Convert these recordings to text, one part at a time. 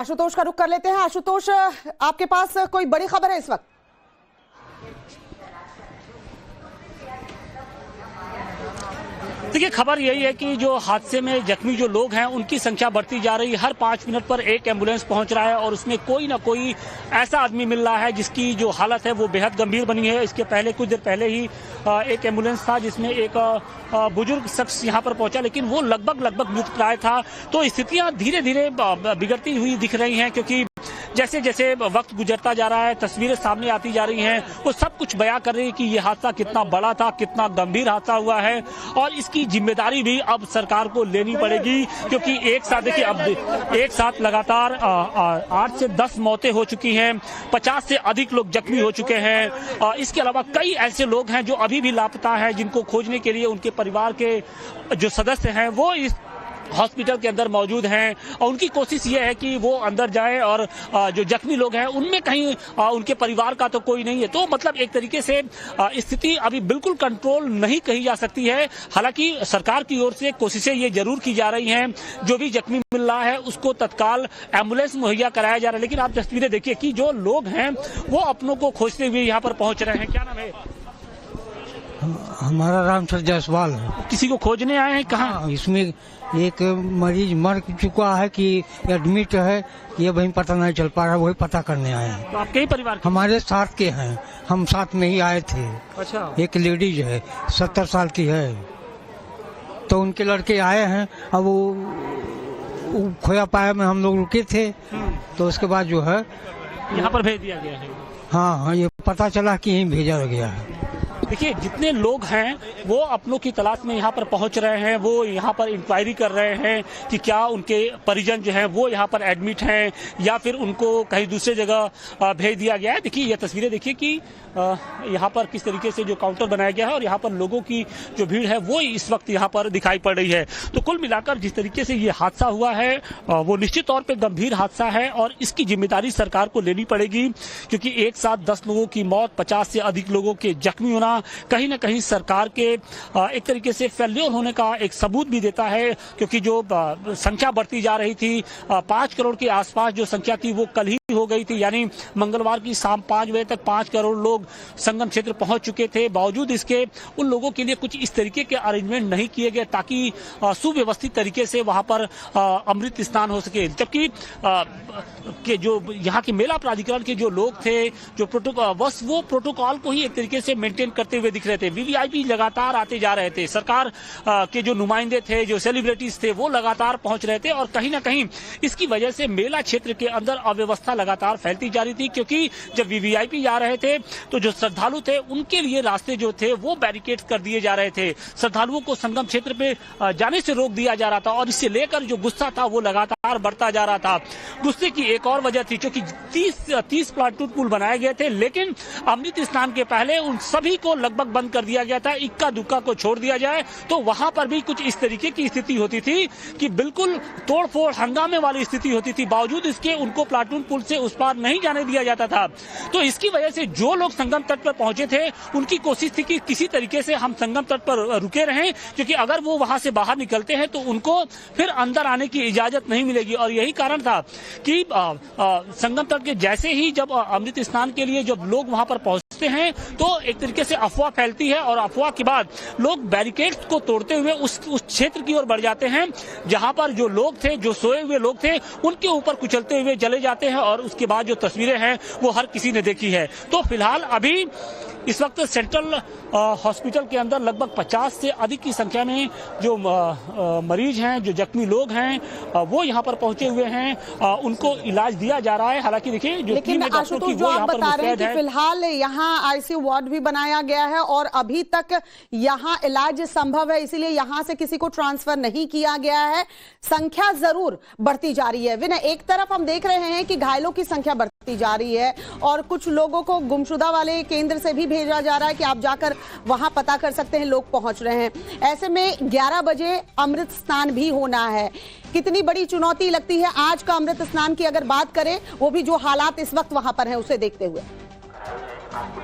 आशुतोष का रुख कर लेते हैं। आशुतोष, आपके पास कोई बड़ी खबर है इस वक्त? देखिए, खबर यही है कि जो हादसे में जख्मी जो लोग हैं उनकी संख्या बढ़ती जा रही है। हर 5 मिनट पर एक एम्बुलेंस पहुंच रहा है और उसमें कोई ना कोई ऐसा आदमी मिल रहा है जिसकी जो हालत है वो बेहद गंभीर बनी है। इसके पहले कुछ देर पहले ही एक एम्बुलेंस था जिसमें एक बुजुर्ग शख्स यहां पर पहुंचा, लेकिन वो लगभग मृतप्राय था। तो स्थितियां धीरे धीरे बिगड़ती हुई दिख रही हैं, क्योंकि जैसे जैसे वक्त गुजरता जा रहा है तस्वीरें सामने आती जा रही हैं, वो सब कुछ बयां कर रही है कि ये हादसा कितना बड़ा था, कितना गंभीर हादसा हुआ है और इसकी जिम्मेदारी भी अब सरकार को लेनी पड़ेगी। क्योंकि एक साथ देखिए, अब एक साथ लगातार 8 से 10 मौतें हो चुकी हैं, 50 से अधिक लोग जख्मी हो चुके हैं। इसके अलावा कई ऐसे लोग हैं जो अभी भी लापता हैं, जिनको खोजने के लिए उनके परिवार के जो सदस्य हैं वो इस हॉस्पिटल के अंदर मौजूद हैं और उनकी कोशिश ये है कि वो अंदर जाए और जो जख्मी लोग हैं उनमें कहीं उनके परिवार का तो कोई नहीं है। तो मतलब एक तरीके से स्थिति अभी बिल्कुल कंट्रोल नहीं कही जा सकती है। हालांकि सरकार की ओर से कोशिशें ये जरूर की जा रही हैं, जो भी जख्मी मिल रहा है उसको तत्काल एम्बुलेंस मुहैया कराया जा रहा है। लेकिन आप तस्वीरें देखिए कि जो लोग हैं वो अपनों को खोजते हुए यहाँ पर पहुंच रहे हैं। क्या नाम है? हमारा रामचंद्र जायसवाल है। किसी को खोजने आए हैं? कहाँ? इसमें एक मरीज मर चुका है कि एडमिट है, ये वही पता नहीं चल पा रहा, वही पता करने आए हैं। तो आपके ही परिवार के? हमारे साथ के हैं, हम साथ में ही आए थे। अच्छा। एक लेडीज है 70 साल की है, तो उनके लड़के आए हैं। अब वो खोया पाया में हम लोग रुके थे, तो उसके बाद जो है यहाँ पर भेज दिया गया है। हाँ, ये पता चला कि यहीं भेजा गया है। देखिए, जितने लोग हैं वो अपनों की तलाश में यहाँ पर पहुँच रहे हैं, वो यहाँ पर इंक्वायरी कर रहे हैं कि क्या उनके परिजन जो हैं वो यहाँ पर एडमिट हैं या फिर उनको कहीं दूसरी जगह भेज दिया गया है। देखिए, ये तस्वीरें देखिए कि यहाँ पर किस तरीके से जो काउंटर बनाया गया है और यहाँ पर लोगों की जो भीड़ है वो इस वक्त यहाँ पर दिखाई पड़ रही है। तो कुल मिलाकर जिस तरीके से ये हादसा हुआ है वो निश्चित तौर पर गंभीर हादसा है और इसकी जिम्मेदारी सरकार को लेनी पड़ेगी, क्योंकि एक साथ 10 लोगों की मौत, 50 से अधिक लोगों के जख्मी होना कहीं ना कहीं सरकार के एक तरीके से फेल्योर होने का एक सबूत भी देता है। क्योंकि जो संख्या बढ़ती जा रही थी, 5 करोड़ के आसपास जो संख्या थी वो कल ही हो गई थी, यानी मंगलवार की शाम 5 बजे तक 5 करोड़ लोग संगम क्षेत्र पहुंच चुके थे। बावजूद इसके उन लोगों के लिए कुछ इस तरीके के अरेंजमेंट नहीं किए गए ताकि सुव्यवस्थित तरीके से वहां पर अमृत स्नान हो सके। जबकि के जो यहाँ के मेला प्राधिकरण के जो लोग थे, जो प्रोटोकॉल, बस वो प्रोटोकॉल को ही एक तरीके से मेंटेन करते हुए दिख रहे थे। वीवीआईपी लगातार आते जा रहे थे, सरकार के जो नुमाइंदे थे, जो सेलिब्रिटीज थे वो लगातार पहुंच रहे थे और कहीं ना कहीं इसकी वजह से मेला क्षेत्र के अंदर अव्यवस्था लगातार फैलती जा रही थी। क्योंकि जब वीवीआईपी जा रहे थे तो जो श्रद्धालु थे उनके लिए रास्ते जो थे वो बैरिकेड कर दिए जा रहे थे, श्रद्धालुओं को संगम क्षेत्र पे जाने से रोक दिया जा रहा था और इससे लेकर जो गुस्सा था वो लगातार बढ़ता जा रहा था। गुस्से की एक और वजह थी क्योंकि 30 प्लाटून पुल बनाए गए थे, लेकिन अमृत स्नान के पहले उन सभी को लगभग बंद कर दिया गया था। इक्का दुक्का को छोड़ दिया जाए तो वहां पर भी कुछ इस तरीके की स्थिति होती थी कि बिल्कुल तोड़फोड़ हंगामे वाली स्थिति होती थी। बावजूद इसके उनको प्लाटून पुल से उस पार नहीं जाने दिया जाता था। तो इसकी वजह से जो लोग संगम तट पर पहुंचे थे उनकी कोशिश थी कि किसी तरीके से हम संगम तट पर रुके रहें, क्योंकि अगर वो वहां से बाहर निकलते हैं तो उनको फिर अंदर आने की इजाजत नहीं मिलेगी। और यही कारण था कि संगम तट के जैसे ही जब अमृत स्नान के लिए जब लोग वहां पर पहुंचते हैं तो एक तरीके से अफवाह फैलती है और अफवाह के बाद लोग बैरिकेड्स को तोड़ते हुए उस क्षेत्र की ओर बढ़ जाते हैं जहां पर जो लोग थे, जो सोए हुए लोग थे, उनके ऊपर कुचलते हुए चले जाते हैं और उसके बाद जो तस्वीरें हैं वो हर किसी ने देखी है। तो फिलहाल अभी इस वक्त सेंट्रल हॉस्पिटल के अंदर लगभग 50 से अधिक की संख्या में जो मरीज हैं, जो जख्मी लोग हैं वो यहाँ पर पहुंचे हुए हैं, उनको इलाज दिया जा रहा है। हालांकि देखिए, जो लेकिन आशुतोष, जो आप बता रहे हैं कि फिलहाल यहाँ आईसीयू वार्ड भी बनाया गया है और अभी तक यहाँ इलाज संभव है, इसीलिए यहाँ से किसी को ट्रांसफर नहीं किया गया है। संख्या जरूर बढ़ती जा रही है। विनय, एक तरफ हम देख रहे हैं कि घायलों की संख्या बढ़ती जा रही है और कुछ लोगों को गुमशुदा वाले केंद्र से भी भेजा जा रहा है कि आप जाकर वहां पता कर सकते हैं, लोग पहुंच रहे हैं। ऐसे में 11 बजे अमृत स्नान भी होना है। कितनी बड़ी चुनौती लगती है आज का अमृत स्नान की अगर बात करें, वो भी जो हालात इस वक्त वहां पर हैं उसे देखते हुए? आप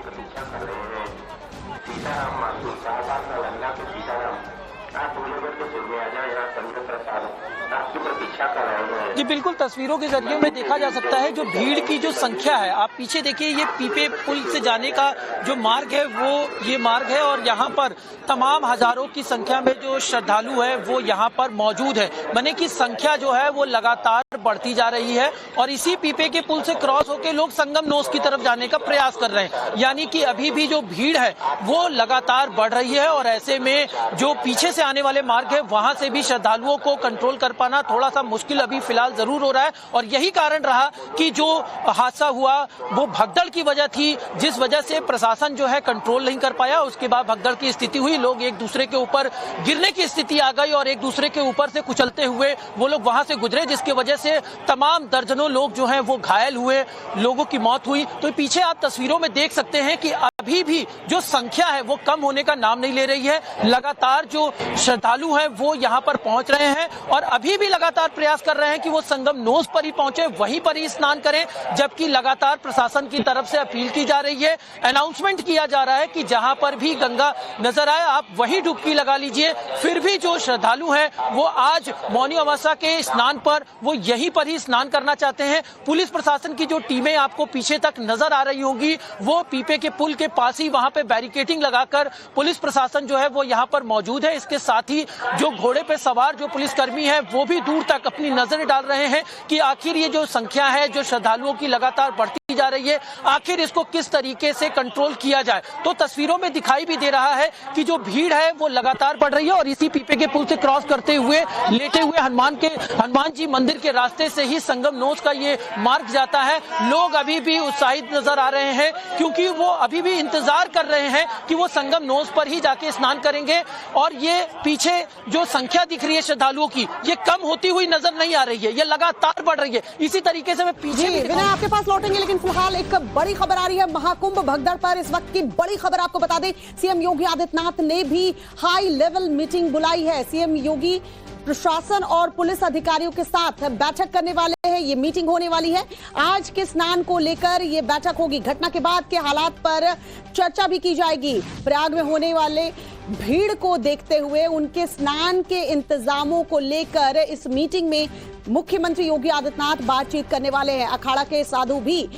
जी बिल्कुल, तस्वीरों के जरिए में देखा जा सकता है जो भीड़ की जो संख्या है। आप पीछे देखिए, ये पीपे पुल से जाने का जो मार्ग है वो ये मार्ग है और यहाँ पर तमाम हजारों की संख्या में जो श्रद्धालु है वो यहाँ पर मौजूद है। माने की संख्या जो है वो लगातार बढ़ती जा रही है और इसी पीपे के पुल से क्रॉस होकर लोग संगम नोस की तरफ जाने का प्रयास कर रहे हैं। यानी कि अभी भी जो भीड़ है वो लगातार बढ़ रही है और ऐसे में जो पीछे से आने वाले मार्ग है वहां से भी श्रद्धालुओं को कंट्रोल कर पाना थोड़ा सा मुश्किल अभी फिलहाल जरूर हो रहा है। और यही कारण रहा कि जो हादसा हुआ वो भगदड़ की वजह थी, जिस वजह से प्रशासन जो है कंट्रोल नहीं कर पाया। उसके बाद भगदड़ की स्थिति हुई, लोग एक दूसरे के ऊपर गिरने की स्थिति आ गई और एक दूसरे के ऊपर से कुचलते हुए वो लोग वहां से गुजरे, जिसकी वजह से तमाम दर्जनों लोग जो हैं वो घायल हुए, लोगों की मौत हुई। तो पीछे आप तस्वीरों में देख सकते हैं कि अभी भी जो संख्या है वो कम होने का नाम नहीं ले रही है। लगातार जो श्रद्धालु हैं वो यहाँ पर पहुंच रहे हैं और अभी भी लगातार प्रयास कर रहे हैं कि वो संगम नोस पर ही पहुंचे, वहीं पर ही स्नान करें। जबकि लगातार प्रशासन की तरफ से अपील की जा रही है, अनाउंसमेंट किया जा रहा है कि जहां पर भी गंगा नजर आए आप वहीं डुबकी लगा लीजिए। फिर भी जो श्रद्धालु हैं वो आज मौनी अमावस्या के स्नान पर वो यहीं पर ही स्नान करना चाहते हैं। पुलिस प्रशासन की जो टीमें आपको पीछे तक नजर आ रही होंगी वो पीपे के पुल के पास ही वहां पे बैरिकेडिंग लगाकर पुलिस प्रशासन जो है वो यहाँ पर मौजूद है। इसके साथ ही जो घोड़े पे सवार जो पुलिसकर्मी है वो भी दूर तक अपनी नजर डाल रहे हैं कि आखिर ये जो संख्या है जो श्रद्धालुओं की लगातार बढ़ती जा रही है, आखिर इसको किस तरीके से कंट्रोल किया जाए। तो तस्वीरों में दिखाई भी दे रहा है कि जो भीड़ है वो लगातार बढ़ रही है और इसी पीपे के पुल से क्रॉस करते हुए लेटे हुए हनुमान जी मंदिर के रास्ते से ही संगम नोस का ये मार्ग जाता है। लोग अभी भी उत्साहित नजर आ रहे हैं क्योंकि वो अभी भी इंतजार कर रहे हैं कि वो संगम नोस पर ही जाके स्नान करेंगे। और ये पीछे जो संख्या दिख रही है श्रद्धालुओं की ये कम होती हुई नजर नहीं आ रही है, ये लगातार बढ़ रही है। इसी तरीके से मैं पीछे विनय आपके पास लौटेंगे, लेकिन फिलहाल एक बड़ी खबर आ रही है महाकुंभ भगदड़ पर। इस वक्त की बड़ी खबर आपको बता दें, सीएम योगी आदित्यनाथ ने भी हाई लेवल मीटिंग बुलाई है। सीएम योगी प्रशासन और पुलिस अधिकारियों के साथ बैठक करने वाले हैं। ये मीटिंग होने वाली है, आज के स्नान को लेकर ये बैठक होगी। घटना के बाद के हालात पर चर्चा भी की जाएगी। प्रयाग में होने वाले भीड़ को देखते हुए उनके स्नान के इंतजामों को लेकर इस मीटिंग में मुख्यमंत्री योगी आदित्यनाथ बातचीत करने वाले हैं। अखाड़ा के साधु भी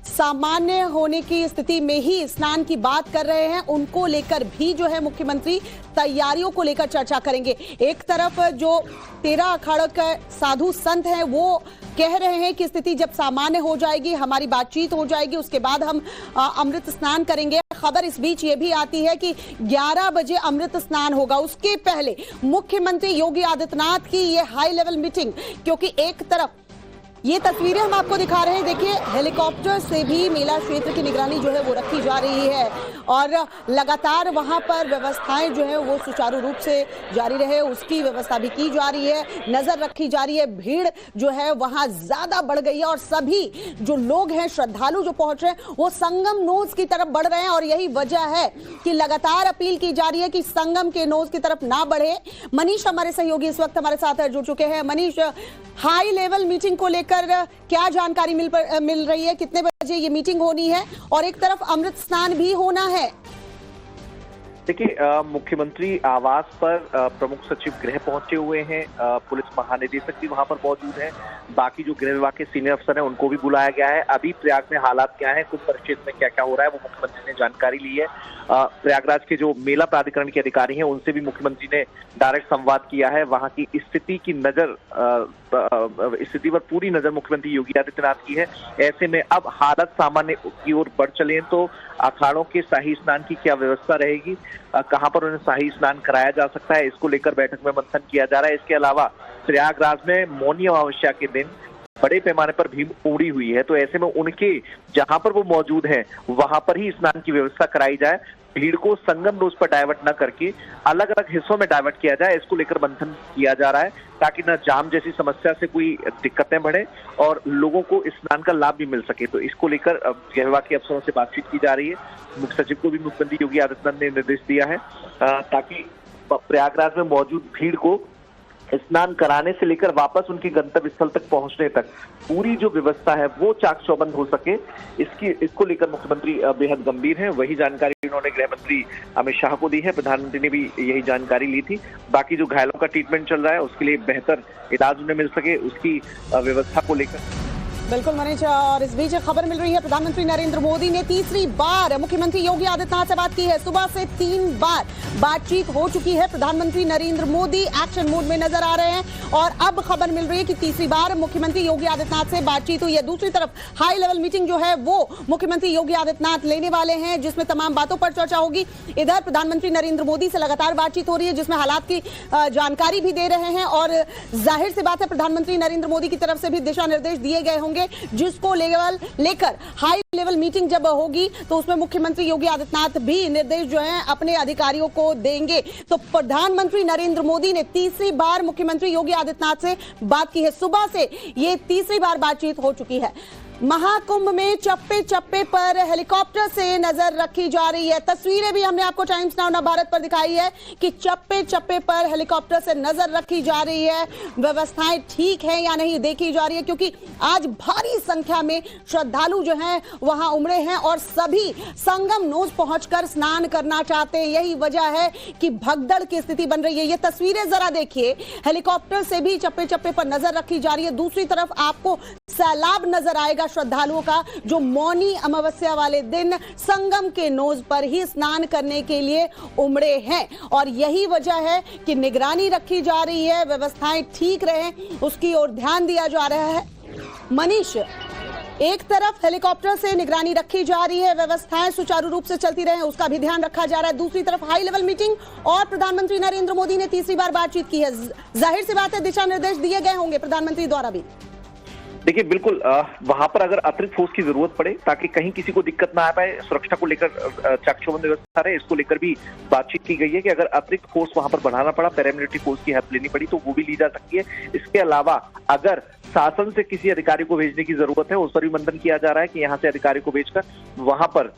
सामान्य होने की स्थिति में ही स्नान की बात कर रहे हैं, उनको लेकर भी जो है मुख्यमंत्री तैयारियों को लेकर चर्चा करेंगे। एक तरफ जो 13 अखाड़ों के साधु संत हैं वो कह रहे हैं कि स्थिति जब सामान्य हो जाएगी, हमारी बातचीत हो जाएगी, उसके बाद हम अमृत स्नान करेंगे। खबर इस बीच ये भी आती है कि 11 बजे अमृत स्नान होगा, उसके पहले मुख्यमंत्री योगी आदित्यनाथ की ये हाई लेवल मीटिंग, क्योंकि एक तरफ ये तस्वीरें हम आपको दिखा रहे हैं, देखिए हेलीकॉप्टर से भी मेला क्षेत्र की निगरानी जो है वो रखी जा रही है और लगातार वहां पर व्यवस्थाएं जो है वो सुचारू रूप से जारी रहे उसकी व्यवस्था भी की जा रही है, नजर रखी जा रही है। भीड़ जो है वहां ज्यादा बढ़ गई है और सभी जो लोग हैं श्रद्धालु जो पहुंच रहे हैं वो संगम नोस की तरफ बढ़ रहे हैं और यही वजह है कि लगातार अपील की जा रही है कि संगम के नोस की तरफ ना बढ़े। मनीष हमारे सहयोगी इस वक्त हमारे साथ जुड़ चुके हैं। मनीष, हाई लेवल मीटिंग को लेकर क्या जानकारी मिल रही है, कितने बजे ये मीटिंग होनी है और एक तरफ अमृत स्नान भी होना है? देखिए, मुख्यमंत्री आवास पर प्रमुख सचिव गृह पहुंचे हुए हैं, पुलिस महानिदेशक भी वहां पर मौजूद हैं, बाकी जो गृह विभाग के सीनियर अफसर हैं उनको भी बुलाया गया है। अभी प्रयाग में हालात क्या है, कुछ परिक्षेत्र में क्या क्या हो रहा है वो मुख्यमंत्री ने जानकारी ली है। प्रयागराज के जो मेला प्राधिकरण के अधिकारी हैं उनसे भी मुख्यमंत्री ने डायरेक्ट संवाद किया है। वहां की स्थिति पर पूरी नजर मुख्यमंत्री योगी आदित्यनाथ की है। ऐसे में अब हालत सामान्य की ओर बढ़ चले तो अखाड़ों के शाही स्नान की क्या व्यवस्था रहेगी, कहां पर उन्हें शाही स्नान कराया जा सकता है, इसको लेकर बैठक में मंथन किया जा रहा है। इसके अलावा प्रयागराज में मौनी अमावस्या के दिन बड़े पैमाने पर भीड़ उमड़ी हुई है, तो ऐसे में उनके जहां पर वो मौजूद हैं वहां पर ही स्नान की व्यवस्था कराई जाए। भीड़ को संगम नोस पर डाइवर्ट न करके अलग अलग हिस्सों में डाइवर्ट किया जाए, इसको लेकर मंथन किया जा रहा है ताकि न जाम जैसी समस्या से कोई दिक्कतें बढ़े और लोगों को स्नान का लाभ भी मिल सके। तो इसको लेकर गृह विभाग के अफसरों से बातचीत की जा रही है। मुख्य सचिव को भी मुख्यमंत्री योगी आदित्यनाथ ने निर्देश दिया है ताकि प्रयागराज में मौजूद भीड़ को स्नान कराने से लेकर वापस उनके गंतव्य स्थल तक पहुंचने तक पूरी जो व्यवस्था है वो चाक चौबंद हो सके, इसको लेकर मुख्यमंत्री बेहद गंभीर हैं। वही जानकारी उन्होंने गृह मंत्री अमित शाह को दी है। प्रधानमंत्री ने भी यही जानकारी ली थी। बाकी जो घायलों का ट्रीटमेंट चल रहा है उसके लिए बेहतर इलाज उन्हें मिल सके उसकी व्यवस्था को लेकर। बिल्कुल मनीष, और इस बीच खबर मिल रही है प्रधानमंत्री नरेंद्र मोदी ने तीसरी बार मुख्यमंत्री योगी आदित्यनाथ से बात की है। सुबह से 3 बार बातचीत हो चुकी है। प्रधानमंत्री नरेंद्र मोदी एक्शन मोड में नजर आ रहे हैं और अब खबर मिल रही है कि तीसरी बार मुख्यमंत्री योगी आदित्यनाथ से बातचीत हुई है। दूसरी तरफ हाई लेवल मीटिंग जो है वो मुख्यमंत्री योगी आदित्यनाथ लेने वाले हैं, जिसमें तमाम बातों पर चर्चा होगी। इधर प्रधानमंत्री नरेंद्र मोदी से लगातार बातचीत हो रही है, जिसमें हालात की जानकारी भी दे रहे हैं और जाहिर सी बात है प्रधानमंत्री नरेंद्र मोदी की तरफ से भी दिशा निर्देश दिए गए होंगे, जिसको लेकर हाई लेवल मीटिंग जब होगी तो उसमें मुख्यमंत्री योगी आदित्यनाथ भी निर्देश जो हैं अपने अधिकारियों को देंगे। तो प्रधानमंत्री नरेंद्र मोदी ने तीसरी बार मुख्यमंत्री योगी आदित्यनाथ से बात की है। सुबह से ये तीसरी बार बातचीत हो चुकी है। महाकुंभ में चप्पे चप्पे पर हेलीकॉप्टर से नजर रखी जा रही है। तस्वीरें भी हमने आपको टाइम्स नाउ भारत पर दिखाई है कि चप्पे चप्पे पर हेलीकॉप्टर से नजर रखी जा रही है। व्यवस्थाएं ठीक है या नहीं देखी जा रही है, क्योंकि आज भारी संख्या में श्रद्धालु जो हैं वहां उमड़े हैं और सभी संगम नोज पहुंचकर स्नान करना चाहते हैं। यही वजह है कि भगदड़ की स्थिति बन रही है। ये तस्वीरें जरा देखिए, हेलीकॉप्टर से भी चप्पे चप्पे पर नजर रखी जा रही है। दूसरी तरफ आपको सैलाब नजर आएगा श्रद्धालुओं का, जो मौनी अमावस्या वाले दिन संगम के नोज पर ही स्नान करने के लिए उमड़े हैं। और यही वजह है कि निगरानी रखी जा रही है, व्यवस्थाएं ठीक रहे उसकी ओर ध्यान दिया जा रहा है। मनीष, एक तरफ हेलीकॉप्टर से निगरानी रखी जा रही है, व्यवस्थाएं सुचारू रूप से चलती रहे उसका भी ध्यान रखा जा रहा है। दूसरी तरफ हाई लेवल मीटिंग और प्रधानमंत्री नरेंद्र मोदी ने तीसरी बार बातचीत की है। जाहिर सी बात है दिशा निर्देश दिए गए होंगे प्रधानमंत्री द्वारा भी। देखिए बिल्कुल वहां पर अगर अतिरिक्त फोर्स की जरूरत पड़े ताकि कहीं किसी को दिक्कत ना आ पाए, सुरक्षा को लेकर चाकचौबंद व्यवस्था रहे, इसको लेकर भी बातचीत की गई है कि अगर अतिरिक्त फोर्स वहां पर बढ़ाना पड़ा, पैरामिलिट्री फोर्स की हेल्प लेनी पड़ी तो वो भी ली जा सकती है। इसके अलावा अगर शासन से किसी अधिकारी को भेजने की जरूरत है उस पर भी मंथन किया जा रहा है कि यहाँ से अधिकारी को भेजकर वहां पर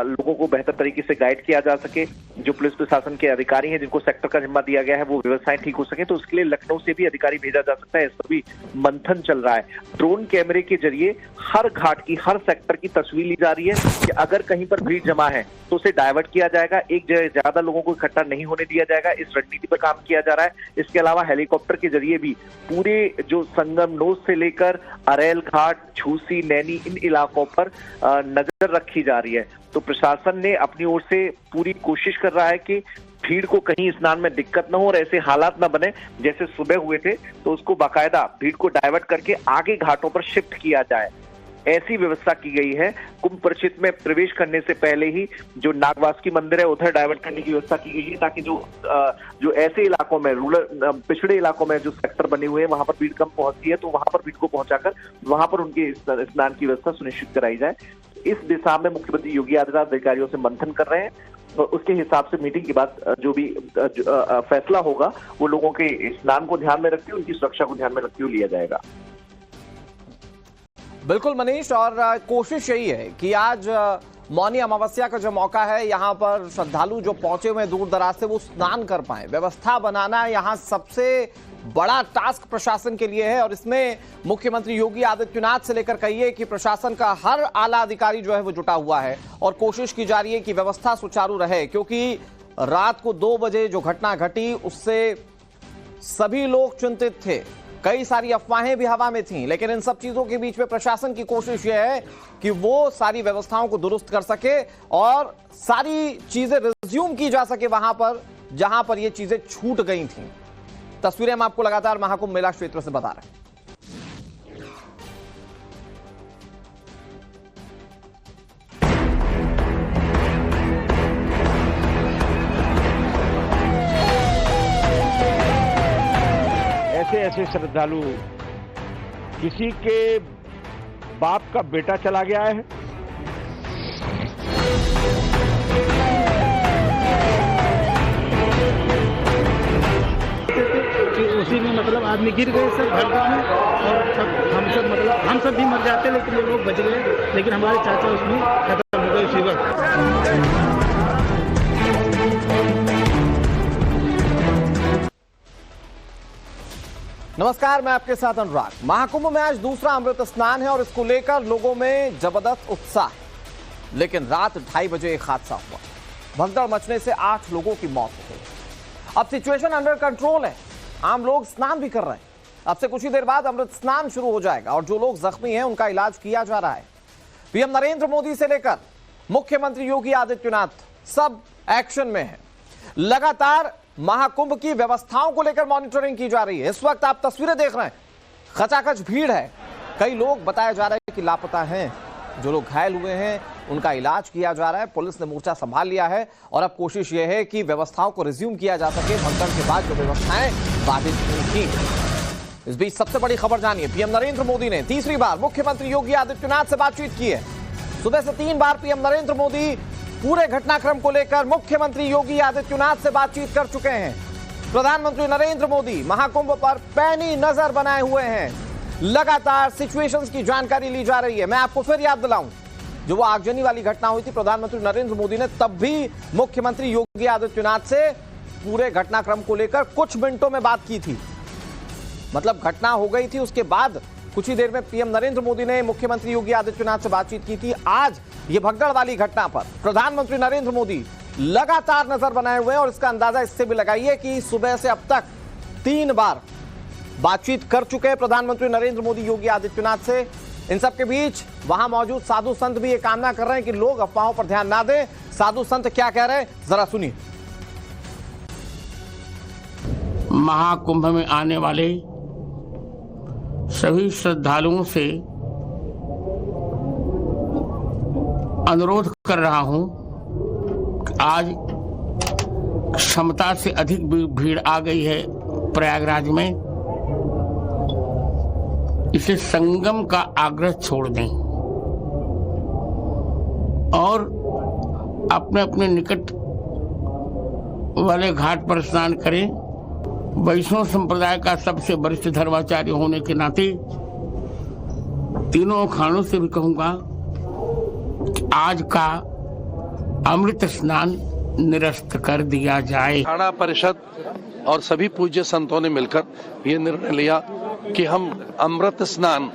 लोगों को बेहतर तरीके से गाइड किया जा सके। जो पुलिस प्रशासन के अधिकारी हैं जिनको सेक्टर का जिम्मा दिया गया है वो व्यवस्थाएं ठीक हो सके, तो उसके लिए लखनऊ से भी अधिकारी भेजा जा सकता है। इस पर भी मंथन चल रहा है। ड्रोन कैमरे के जरिए हर घाट की, हर सेक्टर की तस्वीर ली जा रही है कि अगर कहीं पर भीड़ जमा है तो उसे डायवर्ट किया जाएगा, एक जगह ज्यादा लोगों को इकट्ठा नहीं होने दिया जाएगा। इस रणनीति पर काम किया जा रहा है। इसके अलावा हेलीकॉप्टर के जरिए भी पूरे जो संगम नोज से लेकर अरेल घाट, झूसी, नैनी, इन इलाकों पर नजर रखी जा रही है। तो प्रशासन ने अपनी ओर से पूरी कोशिश कर रहा है कि भीड़ को कहीं स्नान में दिक्कत न हो और ऐसे हालात न बने जैसे सुबह हुए थे, तो उसको बाकायदा भीड़ को डाइवर्ट करके आगे घाटों पर शिफ्ट किया जाए, ऐसी व्यवस्था की गई है। कुंभ परिचित में प्रवेश करने से पहले ही जो नागवासुकी मंदिर है उधर डाइवर्ट करने की व्यवस्था की गई है ताकि जो ऐसे इलाकों में, रूरल पिछड़े इलाकों में जो सेक्टर बने हुए हैं वहां पर भीड़ कम पहुंचती है तो वहां पर भीड़ को पहुंचाकर वहां पर उनके स्नान की व्यवस्था सुनिश्चित कराई जाए। इस दिशा में मुख्यमंत्री योगी आदित्यनाथ अधिकारियों से मंथन कर रहे हैं और उसके हिसाब से मीटिंग के बाद जो भी फैसला होगा वो लोगों के स्नान को ध्यान में रखते हुए, उनकी सुरक्षा को ध्यान में रखते हुए लिया जाएगा। बिल्कुल मनीष, और कोशिश यही है कि आज मौनी अमावस्या का जो मौका है यहाँ पर श्रद्धालु जो पहुंचे हुए दूर दराज से वो स्नान कर पाए। व्यवस्था बनाना यहाँ सबसे बड़ा टास्क प्रशासन के लिए है और इसमें मुख्यमंत्री योगी आदित्यनाथ से लेकर कहिए कि प्रशासन का हर आला अधिकारी जो है वो जुटा हुआ है और कोशिश की जा रही है कि व्यवस्था सुचारू रहे, क्योंकि रात को 2 बजे जो घटना घटी उससे सभी लोग चिंतित थे। कई सारी अफवाहें भी हवा में थीं, लेकिन इन सब चीजों के बीच में प्रशासन की कोशिश यह है कि वो सारी व्यवस्थाओं को दुरुस्त कर सके और सारी चीजें रिज्यूम की जा सके वहां पर जहां पर ये चीजें छूट गई थीं। तस्वीरें हम आपको लगातार महाकुंभ मेला क्षेत्र से बता रहे हैं। ऐसे श्रद्धालु, किसी के बाप का बेटा चला गया है, कि उसी में मतलब आदमी गिर गए सब भड़का में और सब हम सब भी मर जाते, लेकिन ये लोग बच गए। लेकिन हमारे चाचा उसमें खत्म हो गए उसी वक्त। नमस्कार, मैं आपके साथ अनुराग। महाकुंभ में आज दूसरा अमृत स्नान है और इसको लेकर लोगों में जबरदस्त उत्साह है। लेकिन रात 2:30 बजे एक हादसा हुआ। भगदड़ मचने से 8 लोगों की मौत हो गई। अब सिचुएशन अंडर कंट्रोल है, आम लोग स्नान भी कर रहे हैं। अब से कुछ ही देर बाद अमृत स्नान शुरू हो जाएगा और जो लोग जख्मी हैं उनका इलाज किया जा रहा है। पीएम नरेंद्र मोदी से लेकर मुख्यमंत्री योगी आदित्यनाथ सब एक्शन में है। लगातार महाकुंभ की व्यवस्थाओं को लेकर मॉनिटरिंग की जा रही है। इस वक्त आप तस्वीरें देख रहे हैं, खचाखच भीड़ है। कई लोग बताया जा रहा है कि लापता हैं। जो लोग घायल हुए हैं उनका इलाज किया जा रहा है। पुलिस ने मोर्चा संभाल लिया है और अब कोशिश यह है कि व्यवस्थाओं को रिज्यूम किया जा सके। भगदड़ के बाद जो व्यवस्थाएं बाधित हुई थी। इस बीच सबसे बड़ी खबर जानिए, पीएम नरेंद्र मोदी ने तीसरी बार मुख्यमंत्री योगी आदित्यनाथ से बातचीत की है। सुबह से 3 बार पीएम नरेंद्र मोदी पूरे घटनाक्रम को लेकर मुख्यमंत्री योगी आदित्यनाथ से बातचीत कर चुके हैं। प्रधानमंत्री नरेंद्र मोदी महाकुंभ पर पैनी नजर बनाए हुए हैं। लगातार सिचुएशंस की जानकारी ली जा रही है। मैं आपको फिर याद दिलाऊं, जो वो आगजनी वाली घटना हुई थी, प्रधानमंत्री नरेंद्र मोदी ने तब भी मुख्यमंत्री योगी आदित्यनाथ से पूरे घटनाक्रम को लेकर कुछ मिनटों में बात की थी। मतलब घटना हो गई थी, उसके बाद कुछ ही देर में पीएम नरेंद्र मोदी ने मुख्यमंत्री योगी आदित्यनाथ से बातचीत की थी। आज ये भगदड़ वाली घटना पर प्रधानमंत्री नरेंद्र मोदी लगातार नजर बनाए हुए हैं और इसका अंदाजा इससे भी लगाइए कि सुबह से अब तक 3 बार बातचीत कर चुके हैं प्रधानमंत्री नरेंद्र मोदी योगी आदित्यनाथ से। इन सब के बीच वहां मौजूद साधु संत भी ये कामना कर रहे हैं कि लोग अफवाहों पर ध्यान ना दें। साधु संत क्या कह रहे हैं, जरा सुनिए। महाकुंभ में आने वाले सभी श्रद्धालुओं से अनुरोध कर रहा हूं कि आज क्षमता से अधिक भीड़ आ गई है प्रयागराज में। इसे संगम का आग्रह छोड़ दें और अपने अपने निकट वाले घाट पर स्नान करें। वैष्णव संप्रदाय का सबसे वरिष्ठ धर्माचार्य होने के नाते तीनों अखाड़ों से भी कहूंगा कि आज का अमृत स्नान निरस्त कर दिया जाए। अखाड़ा परिषद और सभी पूज्य संतों ने मिलकर ये निर्णय लिया कि हम अमृत स्नान,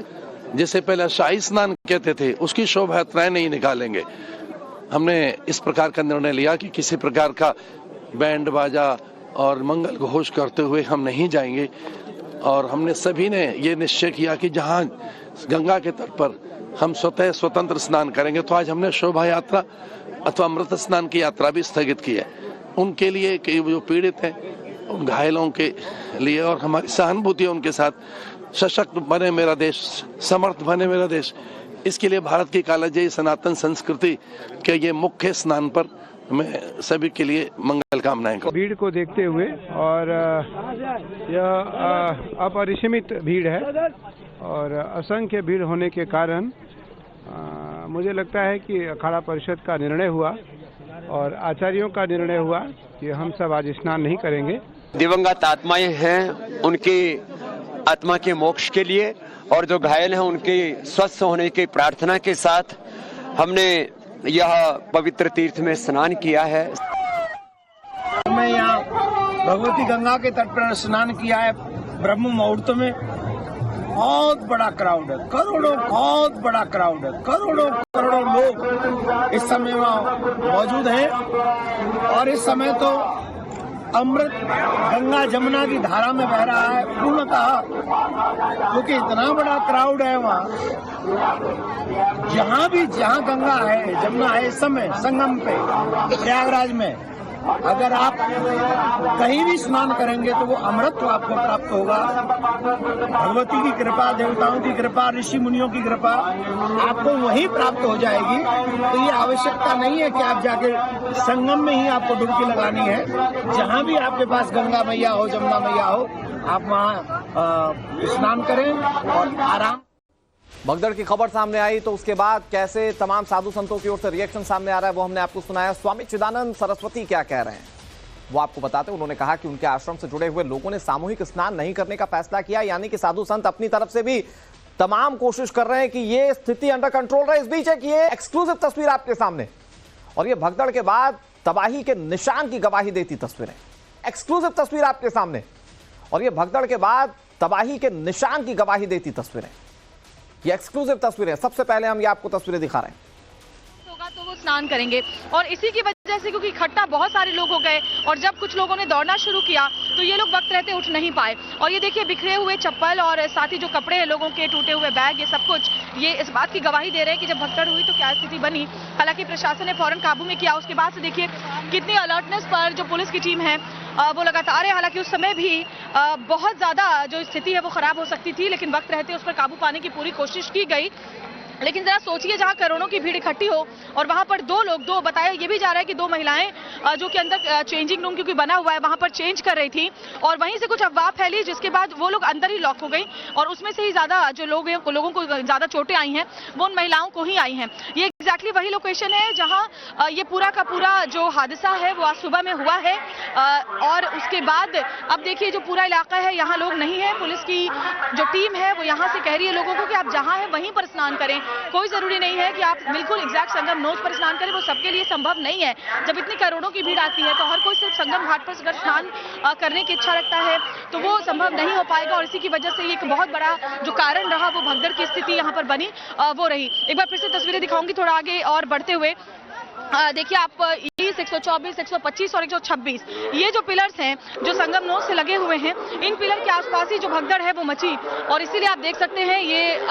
जिसे पहले शाही स्नान कहते थे, उसकी शोभा यात्राएं नहीं निकालेंगे। हमने इस प्रकार का निर्णय लिया कि किसी प्रकार का बैंड बाजा और मंगल घोष करते हुए हम नहीं जाएंगे। और हमने सभी ने ये निश्चय किया कि जहाँ गंगा के तट पर हम स्वतंत्र स्नान करेंगे, तो आज हमने शोभा यात्रा अथवा अमृत स्नान की यात्रा भी स्थगित की है। उनके लिए कि जो पीड़ित हैं, उन घायलों के लिए, और हमारी सहानुभूति है उनके साथ। सशक्त बने मेरा देश, समर्थ बने मेरा देश, इसके लिए भारत की कालजयी सनातन संस्कृति के ये मुख्य स्नान पर मैं सभी के लिए मंगल कामनाएं करूं। भीड़ को देखते हुए, और यह अपरिसीमित भीड़ है और असंख्य भीड़ होने के कारण मुझे लगता है कि अखाड़ा परिषद का निर्णय हुआ और आचार्यों का निर्णय हुआ कि हम सब आज स्नान नहीं करेंगे। दिवंगत आत्माएं हैं, उनकी आत्मा के मोक्ष के लिए और जो घायल हैं उनके स्वस्थ होने की प्रार्थना के साथ हमने यह पवित्र तीर्थ में स्नान किया है। मैं यहाँ भगवती गंगा के तट पर स्नान किया है। ब्रह्म मुहूर्त में बहुत बड़ा क्राउड है, करोड़ों, बहुत बड़ा क्राउड है, करोड़ों लोग इस समय वहाँ मौजूद हैं। और इस समय तो अमृत गंगा जमुना की धारा में बह रहा है पूर्णतः, क्योंकि इतना बड़ा क्राउड है वहाँ। जहाँ गंगा है, जमुना है, इस समय संगम पे प्रयागराज में अगर आप कहीं भी स्नान करेंगे तो वो अमृत तो आपको प्राप्त होगा। भगवती की कृपा, देवताओं की कृपा, ऋषि मुनियों की कृपा आपको वहीं प्राप्त हो जाएगी। तो ये आवश्यकता नहीं है कि आप जाके संगम में ही आपको डुबकी लगानी है। जहाँ भी आपके पास गंगा मैया हो, जमुना मैया हो, आप वहाँ स्नान करें और आराम। भगदड़ की खबर सामने आई तो उसके बाद कैसे तमाम साधु संतों की ओर से रिएक्शन सामने आ रहा है वो हमने आपको सुनाया। स्वामी चिदानंद सरस्वती क्या कह रहे हैं वो आपको बताते। उन्होंने कहा कि उनके आश्रम से जुड़े हुए लोगों ने सामूहिक स्नान नहीं करने का फैसला किया, यानी कि साधु संत अपनी तरफ से भी तमाम कोशिश कर रहे हैं कि ये स्थिति अंडर कंट्रोल रहे। इस बीच एक ये एक्सक्लूसिव तस्वीर आपके सामने, और ये भगदड़ के बाद तबाही के निशान की गवाही देती तस्वीरें। एक्सक्लूसिव तस्वीर आपके सामने, और ये भगदड़ के बाद तबाही के निशान की गवाही देती तस्वीरें। ये एक्सक्लूसिव तस्वीरें। सबसे पहले हम ये आपको तस्वीरें दिखा रहे हैं। होगा तो वो स्नान करेंगे और इसी की वजह वजह से, क्योंकि इकट्ठा बहुत सारे लोग हो गए और जब कुछ लोगों ने दौड़ना शुरू किया तो ये लोग वक्त रहते उठ नहीं पाए। और ये देखिए बिखरे हुए चप्पल और साथ ही जो कपड़े हैं लोगों के, टूटे हुए बैग, ये सब कुछ ये इस बात की गवाही दे रहे हैं कि जब भगदड़ हुई तो क्या स्थिति बनी। हालांकि प्रशासन ने फौरन काबू में किया। उसके बाद से देखिए कितनी अलर्टनेस पर जो पुलिस की टीम है वो लगातार है। हालांकि उस समय भी बहुत ज्यादा जो स्थिति है वो खराब हो सकती थी, लेकिन वक्त रहते उस पर काबू पाने की पूरी कोशिश की गई। लेकिन जरा सोचिए, जहां करोड़ों की भीड़ इकट्ठी हो और वहां पर दो बताया ये भी जा रहा है कि 2 महिलाएं जो कि अंदर चेंजिंग रूम क्योंकि बना हुआ है वहां पर चेंज कर रही थी और वहीं से कुछ अफवाह फैली, जिसके बाद वो लोग अंदर ही लॉक हो गई और उसमें से ही ज्यादा जो लोगों को ज्यादा चोटें आई हैं वो उन महिलाओं को ही आई हैं। ये एग्जैक्टली वही लोकेशन है जहां ये पूरा का पूरा जो हादसा है वो आज सुबह में हुआ है। और उसके बाद अब देखिए जो पूरा इलाका है यहाँ लोग नहीं है। पुलिस की जो टीम है वो यहाँ से कह रही है लोगों को कि आप जहाँ हैं वहीं पर स्नान करें। कोई जरूरी नहीं है कि आप बिल्कुल एग्जैक्ट संगम नोज पर स्नान करें, वो सबके लिए संभव नहीं है। जब इतनी करोड़ों की भीड़ आती है तो हर कोई सिर्फ संगम घाट पर अगर स्नान करने की इच्छा रखता है तो वो संभव नहीं हो पाएगा और इसी की वजह से एक बहुत बड़ा जो कारण रहा वो भगदड़ की स्थिति यहाँ पर बनी वो रही। एक बार फिर से तस्वीरें दिखाऊंगी थोड़ा आगे और बढ़ते हुए। देखिए आप 124, 125 और 126 ये जो पिलर्स हैं जो संगम नोज से लगे हुए हैं, इन पिलर के आसपास ही जो भगदड़ है वो मची और इसीलिए आप देख सकते हैं ये